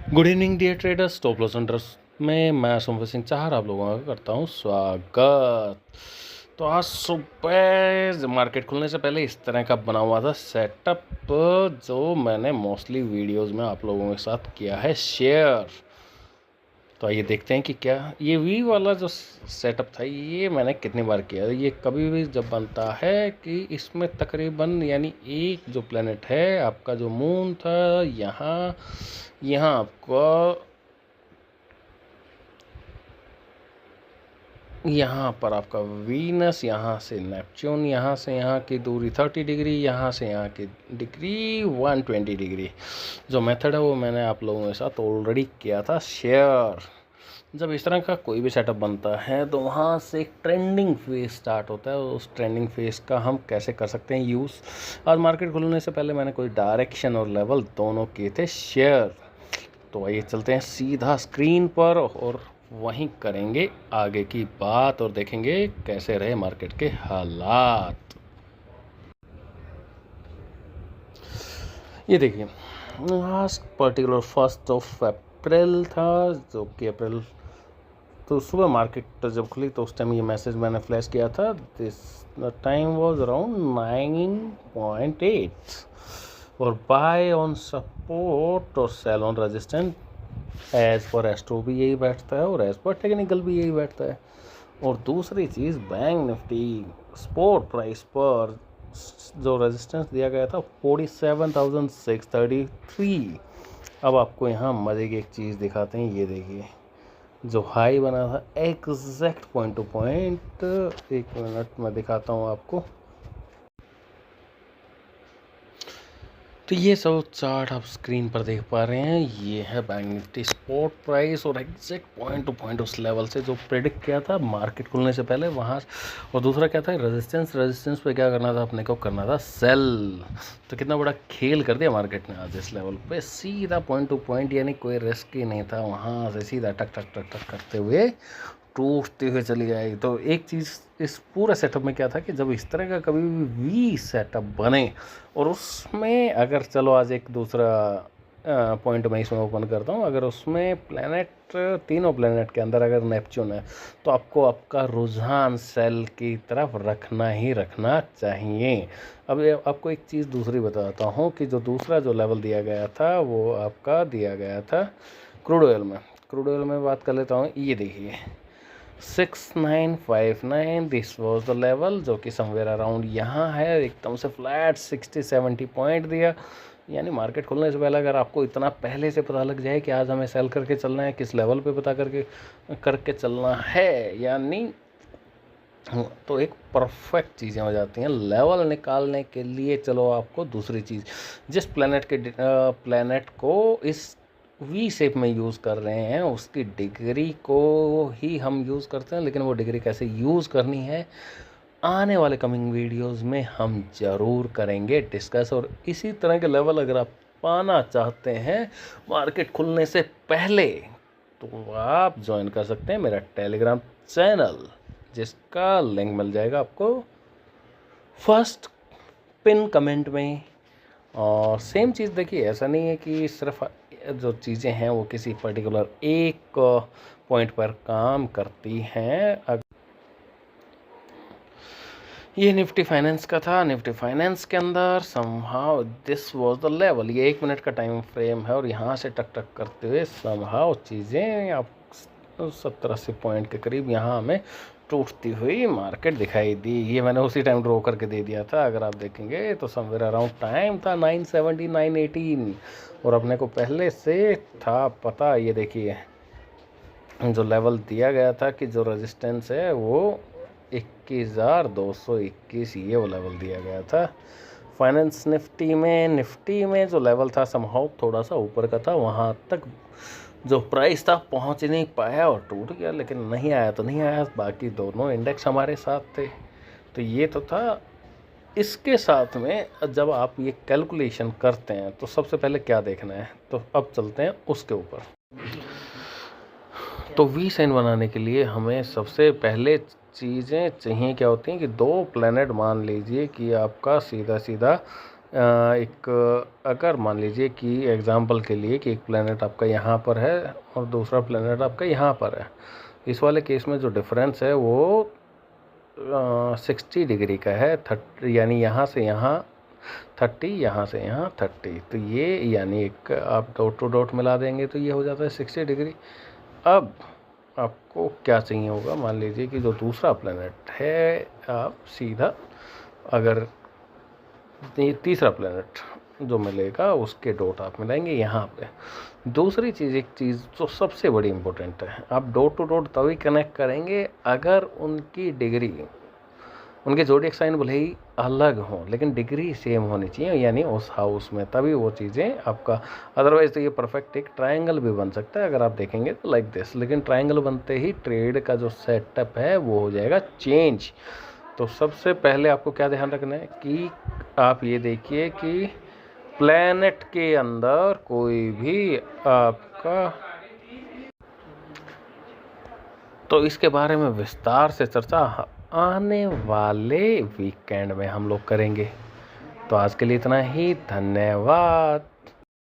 Good evening dear traders, stop loss and trust में मैं सोमवीर सिंह चाहर आप लोगों का करता हूं स्वागत। तो आज सुबह मार्केट खुलने से पहले इस तरह का बना हुआ था सेटअप, जो मैंने मोस्टली वीडियोस में आप लोगों के साथ किया है शेयर। तो आइए देखते हैं कि क्या ये वी वाला जो सेटअप था ये मैंने कितनी बार किया। ये कभी भी जब बनता है कि इसमें तकरीबन यानी एक जो प्लेनेट है आपका जो मून था, यहाँ आपका यहाँ पर आपका वीनस, यहाँ से नेपच्यून, यहाँ से यहाँ की दूरी 30 डिग्री, यहाँ से यहाँ की डिग्री 120 डिग्री। जो मेथड है वो मैंने आप लोगों के साथ ऑलरेडी किया था शेयर। जब इस तरह का कोई भी सेटअप बनता है तो वहाँ से एक ट्रेंडिंग फेज स्टार्ट होता है। उस ट्रेंडिंग फेज का हम कैसे कर सकते हैं यूज़। आज मार्केट खुलने से पहले मैंने कोई डायरेक्शन और लेवल दोनों किए थे शेयर। तो आइए चलते हैं सीधा स्क्रीन पर और वहीं करेंगे आगे की बात और देखेंगे कैसे रहे मार्केट के हालात। ये देखिए, लास्ट पर्टिकुलर 1 अप्रैल था, जो कि अप्रैल तो सुबह मार्केट जब खुली तो उस टाइम ये मैसेज मैंने फ्लैश किया था। दिस टाइम वाज अराउंड 9.8 और बाय ऑन सपोर्ट और sell on resistance. As per astro भी यही बैठता है और एज पर टेक्निकल भी यही बैठता है। और दूसरी चीज़, बैंक निफ्टी स्पॉट प्राइस पर जो रेजिस्टेंस दिया गया था 47,633। अब आपको यहाँ मज़े की एक चीज़ दिखाते हैं। ये देखिए, जो हाई बना था एग्जैक्ट पॉइंट टू पॉइंट, एक मिनट में दिखाता हूँ आपको। तो ये सब चार्ट आप स्क्रीन पर देख पा रहे हैं। ये है बैंक निफ्टी स्पॉट प्राइस और एग्जैक्ट पॉइंट टू पॉइंट उस लेवल से जो प्रेडिक्ट किया था मार्केट खुलने से पहले वहाँ। और दूसरा क्या था, रेजिस्टेंस पे क्या करना था अपने को, करना था सेल। तो कितना बड़ा खेल कर दिया मार्केट ने आज इस लेवल पे, सीधा पॉइंट टू पॉइंट, यानी कोई रिस्क ही नहीं था। वहाँ से सीधा टक टक टक टक करते हुए टूटते हुए चली आई। तो एक चीज़ इस पूरे सेटअप में क्या था कि जब इस तरह का कभी भी वी सेटअप बने और उसमें अगर चलो आज एक दूसरा पॉइंट मैं इसमें ओपन करता हूँ, अगर उसमें प्लैनेट, तीनों प्लैनेट के अंदर अगर नेपच्यून है तो आपको आपका रुझान सेल की तरफ रखना ही रखना चाहिए। अब आपको एक चीज़ दूसरी बताता हूँ कि जो दूसरा जो लेवल दिया गया था वो आपका दिया गया था क्रूड ऑयल में। क्रूड ऑयल में बात कर लेता हूँ। ये देखिए 6959, दिस वॉज द लेवल, जो कि समवेयर अराउंड यहाँ है। एकदम से फ्लैट 60-70 पॉइंट दिया। यानी मार्केट खुलने से पहले अगर आपको इतना पहले से पता लग जाए कि आज हमें सेल करके चलना है, किस लेवल पे पता करके चलना है, यानी तो एक परफेक्ट चीज़ें हो जाती हैं। लेवल निकालने के लिए चलो आपको दूसरी चीज़, जिस प्लैनेट को इस वी शेप में यूज़ कर रहे हैं उसकी डिग्री को ही हम यूज़ करते हैं। लेकिन वो डिग्री कैसे यूज़ करनी है आने वाले कमिंग वीडियोस में हम ज़रूर करेंगे डिस्कस। और इसी तरह के लेवल अगर आप पाना चाहते हैं मार्केट खुलने से पहले तो आप ज्वाइन कर सकते हैं मेरा टेलीग्राम चैनल, जिसका लिंक मिल जाएगा आपको फर्स्ट पिन कमेंट में। और सेम चीज़ देखिए, ऐसा नहीं है कि सिर्फ जो चीज़ें हैं वो किसी पर्टिकुलर एक पॉइंट पर काम करती हैं। ये निफ्टी फाइनेंस का था। निफ्टी फाइनेंस के अंदर somehow this was the level. ये 1 मिनट का टाइम फ्रेम है और यहाँ से टक टक करते हुए समहाउ चीज़ें आप 70-80 पॉइंट के करीब यहाँ हमें टूटती हुई मार्केट दिखाई दी। ये मैंने उसी टाइम ड्रॉ करके दे दिया था। अगर आप देखेंगे तो समवेयर अराउंड टाइम था 970 918 और अपने को पहले से था पता। ये देखिए जो लेवल दिया गया था कि जो रेजिस्टेंस है वो 21,221, ये वो लेवल दिया गया था। फाइनेंस निफ्टी में जो लेवल था समहाउ थोड़ा सा ऊपर का था, वहाँ तक जो प्राइस था पहुँच नहीं पाया और टूट गया। लेकिन नहीं आया तो नहीं आया, बाकी दोनों इंडेक्स हमारे साथ थे। तो ये तो था। इसके साथ में जब आप ये कैलकुलेशन करते हैं तो सबसे पहले क्या देखना है, तो अब चलते हैं उसके ऊपर। तो वी साइन बनाने के लिए हमें सबसे पहले चीज़ें चाहिए क्या होती हैं कि 2 प्लैनेट मान लीजिए कि आपका सीधा सीधा एक अगर मान लीजिए कि एग्जांपल के लिए कि एक प्लेनेट आपका यहाँ पर है और दूसरा प्लेनेट आपका यहाँ पर है, इस वाले केस में जो डिफरेंस है वो 60 डिग्री का है, 30 यानी यहाँ से यहाँ 30, यहाँ से यहाँ 30, तो ये यानी एक आप डॉट टू डॉट मिला देंगे तो ये हो जाता है 60 डिग्री। अब आपको क्या चाहिए होगा, मान लीजिए कि जो दूसरा प्लेनेट है आप सीधा अगर ये तीसरा प्लेनेट जो मिलेगा उसके डॉट आप मिलाएंगे यहाँ पे। दूसरी चीज़, एक चीज़ जो सबसे बड़ी इम्पोर्टेंट है, आप डॉट टू डॉट तभी कनेक्ट करेंगे अगर उनकी डिग्री, उनके ज़ोडिएक साइन भले ही अलग हों लेकिन डिग्री सेम होनी चाहिए, यानी उस हाउस में, तभी वो चीज़ें आपका। अदरवाइज़ तो ये परफेक्ट एक ट्रायंगल भी बन सकता है अगर आप देखेंगे तो लाइक दिस, लेकिन ट्रायंगल बनते ही ट्रेड का जो सेटअप है वो हो जाएगा चेंज। तो सबसे पहले आपको क्या ध्यान रखना है कि आप ये देखिए कि प्लैनेट के अंदर कोई भी आपका, तो इसके बारे में विस्तार से चर्चा आने वाले वीकेंड में हम लोग करेंगे। तो आज के लिए इतना ही, धन्यवाद।